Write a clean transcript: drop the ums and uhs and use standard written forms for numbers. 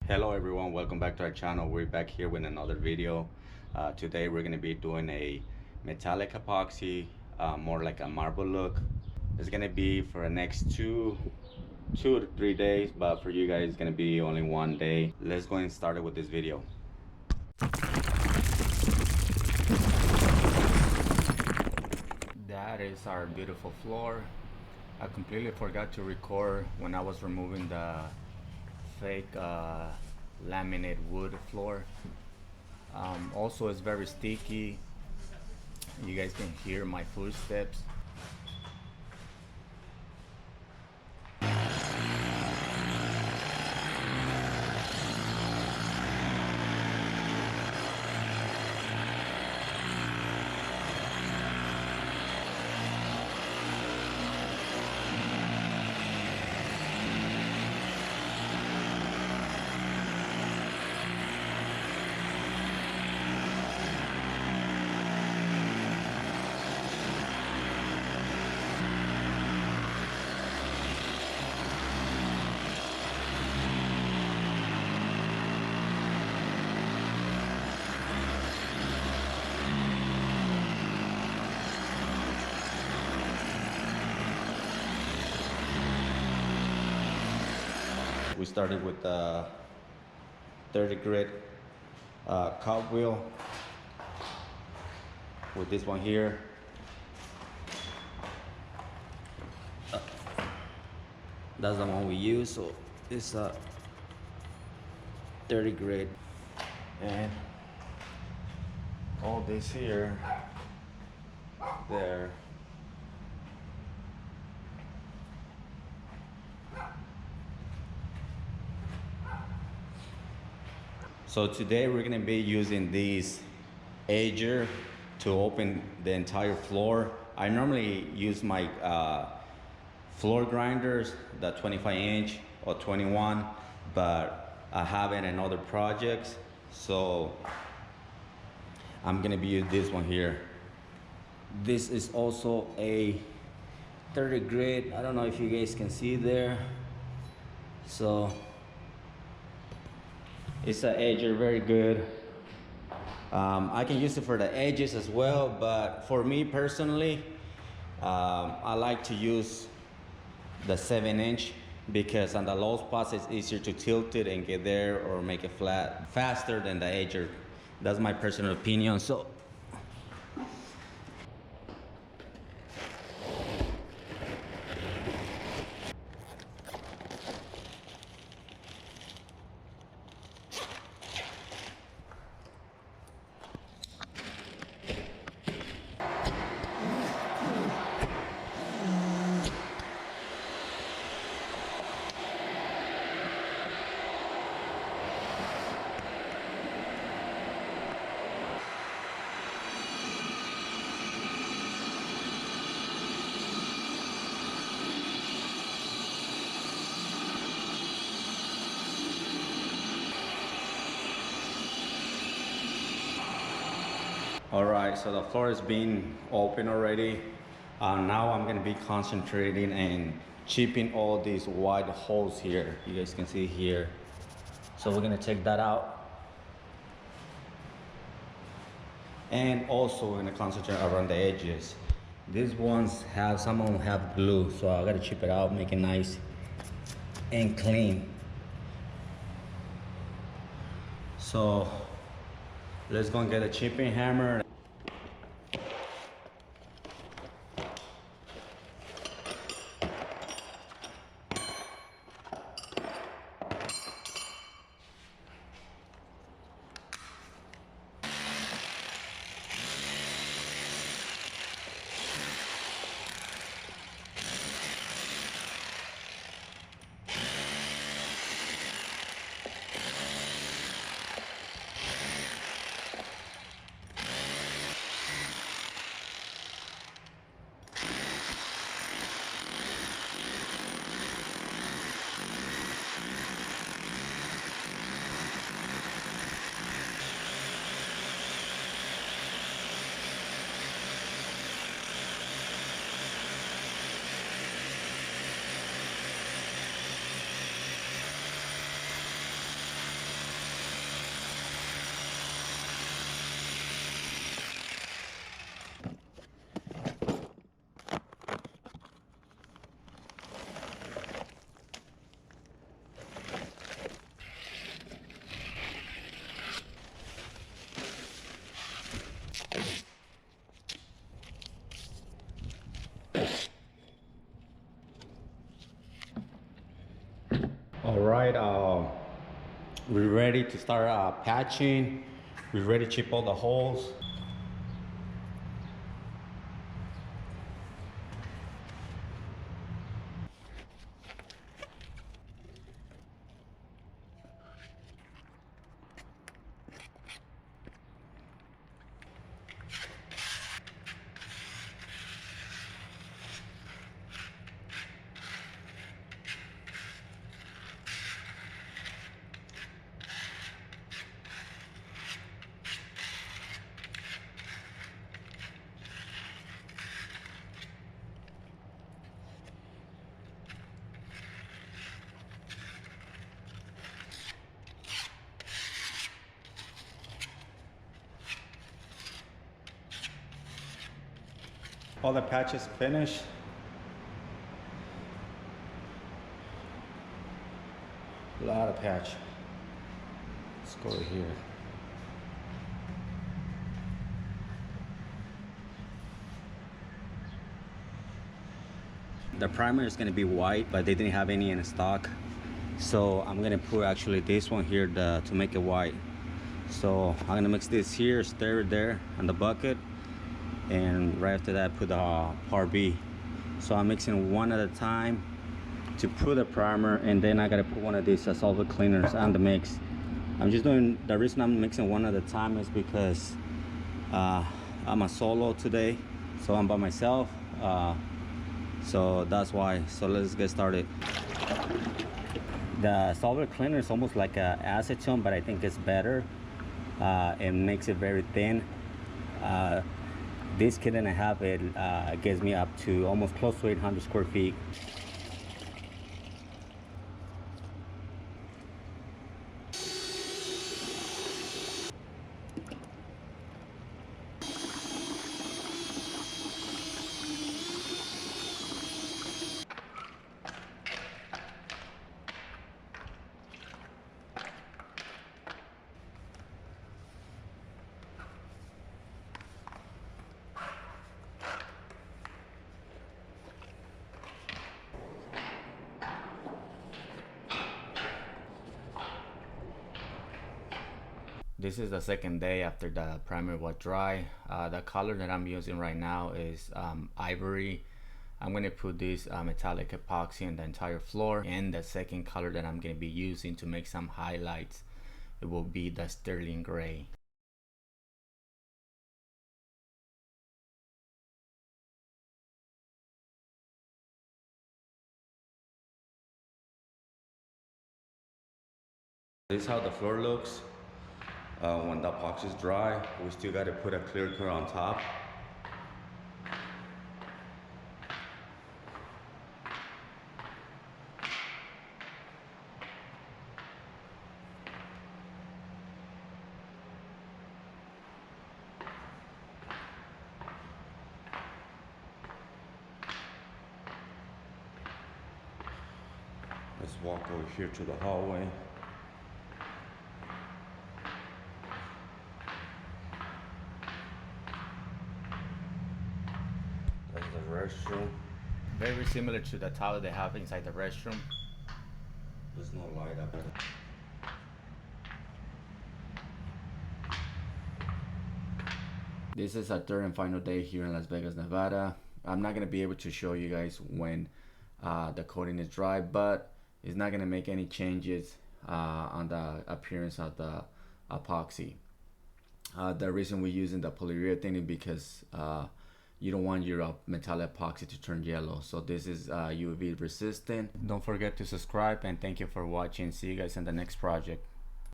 Hello everyone, welcome back to our channel. We're back here with another video. Today we're going to be doing a metallic epoxy, more like a marble look. It's going to be for the next two to 3 days, but for you guys it's going to be only 1 day. Let's go and start it with this video. That is our beautiful floor. I completely forgot to record when I was removing the fake laminate wood floor. Also, it's very sticky. You guys can hear my footsteps. We started with the 30 grit cogwheel with this one here. That's the one we use, so it's a 30 grit, and all this here, there. So today we're gonna be using this edger to open the entire floor. I normally use my floor grinders, the 25-inch or 21, but I have it in other projects, so I'm gonna be using this one here. This is also a 30 grit. I don't know if you guys can see there. So it's an edger, very good. I can use it for the edges as well, but for me personally, I like to use the 7-inch because on the low spots it's easier to tilt it and get there or make it flat faster than the edger. That's my personal opinion. So all right, so the floor is being open already. Now I'm gonna be concentrating and chipping all these wide holes here. You guys can see here. So we're gonna take that out. And also we're gonna concentrate around the edges. These ones have, some of them have glue, so I gotta chip it out, make it nice and clean. So let's go and get a chipping hammer. dried, we're ready to start patching. We're ready to chip all the holes. All the patches finished. A lot of patch. Let's go to here. The primer is gonna be white, but they didn't have any in stock. So I'm gonna put actually this one here to make it white. So I'm gonna mix this here, stir it there on the bucket, and right after that put the part B. So I'm mixing one at a time to put the primer, and then I gotta put one of these solvent cleaners on the mix. I'm just doing, the reason I'm mixing one at a time is because I'm a solo today, so I'm by myself, so that's why. So let's get started. The solvent cleaner is almost like a acetone, but I think it's better. It makes it very thin. This kit and a half, it gets me up to almost close to 800 square feet. This is the second day after the primer was dry. The color that I'm using right now is ivory. I'm going to put this metallic epoxy on the entire floor, and the second color that I'm going to be using to make some highlights, it will be the sterling gray. This is how the floor looks. When the epoxy is dry, we still got to put a clear coat on top. Let's walk over here to the hallway. That's the restroom. Very similar to the towel they have inside the restroom. There's no light up there. This is our third and final day here in Las Vegas, Nevada. I'm not going to be able to show you guys when the coating is dry, but it's not going to make any changes on the appearance of the epoxy. The reason we're using the polyurethane is because you don't want your metallic epoxy to turn yellow. So this is UV resistant. Don't forget to subscribe, and thank you for watching. See you guys in the next project.